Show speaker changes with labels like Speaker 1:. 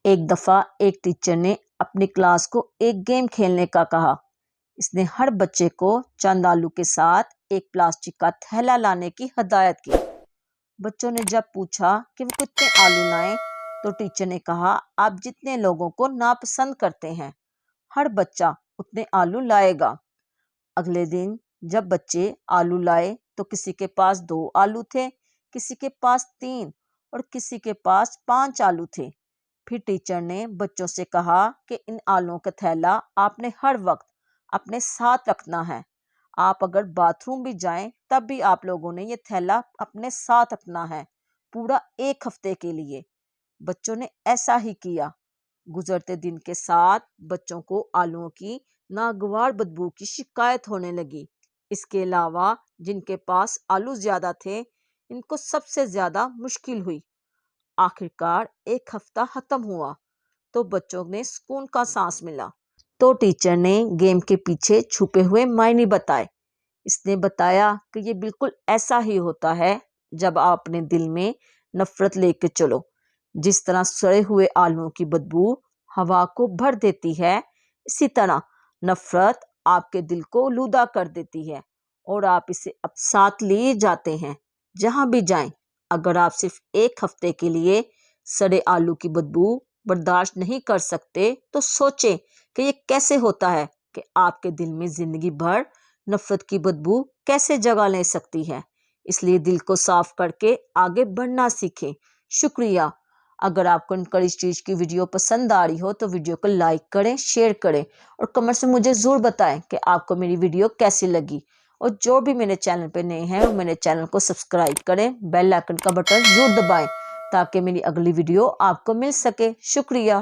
Speaker 1: ایک دفعہ ایک ٹیچر نے اپنی کلاس کو ایک گیم کھیلنے کا کہا۔ اس نے ہر بچے کو چند آلو کے ساتھ ایک پلاسٹک کا تھیلا لانے کی ہدایت کی۔ بچوں نے جب پوچھا کہ وہ کتنے آلو لائیں تو ٹیچر نے کہا، آپ جتنے لوگوں کو ناپسند کرتے ہیں ہر بچہ اتنے آلو لائے گا۔ اگلے دن جب بچے آلو لائے تو کسی کے پاس 2 آلو تھے، کسی کے پاس 3 اور کسی کے پاس 5 آلو تھے۔ پھر ٹیچر نے بچوں سے کہا کہ ان آلوؤں کا تھیلا آپ نے ہر وقت اپنے ساتھ رکھنا ہے۔ آپ اگر باتھ روم بھی جائیں تب بھی آپ لوگوں نے یہ تھیلا اپنے ساتھ رکھنا ہے، پورا 1 ہفتے کے لیے۔ بچوں نے ایسا ہی کیا۔ گزرتے دن کے ساتھ بچوں کو آلوؤں کی ناگوار بدبو کی شکایت ہونے لگی۔ اس کے علاوہ جن کے پاس آلو زیادہ تھے ان کو سب سے زیادہ مشکل ہوئی۔ آخرکار 1 ہفتہ ختم ہوا تو بچوں نے سکون کا سانس ملا۔ تو ٹیچر نے گیم کے پیچھے چھپے ہوئے معنی بتائے۔ اس نے بتایا کہ یہ بالکل ایسا ہی ہوتا ہے جب آپ اپنے دل میں نفرت لے کے چلو۔ جس طرح سڑے ہوئے آلوؤں کی بدبو ہوا کو بھر دیتی ہے، اسی طرح نفرت آپ کے دل کو آلودہ کر دیتی ہے اور آپ اسے ساتھ لیے جاتے ہیں جہاں بھی جائیں۔ اگر آپ صرف 1 ہفتے کے لیے سڑے آلو کی بدبو برداشت نہیں کر سکتے تو سوچیں کہ یہ کیسے ہوتا ہے کہ آپ کے دل میں زندگی بھر نفرت کی بدبو کیسے جگہ لے سکتی ہے۔ اس لیے دل کو صاف کر کے آگے بڑھنا سیکھیں۔ شکریہ۔ اگر آپ کو انکریج ٹیچ کی ویڈیو پسند آ رہی ہو تو ویڈیو کو لائک کریں، شیئر کریں اور کمنٹس میں مجھے ضرور بتائیں کہ آپ کو میری ویڈیو کیسی لگی۔ اور جو بھی میرے چینل پہ نئے ہیں وہ میرے چینل کو سبسکرائب کریں، بیل آئیکن کا بٹن ضرور دبائیں تاکہ میری اگلی ویڈیو آپ کو مل سکے۔ شکریہ۔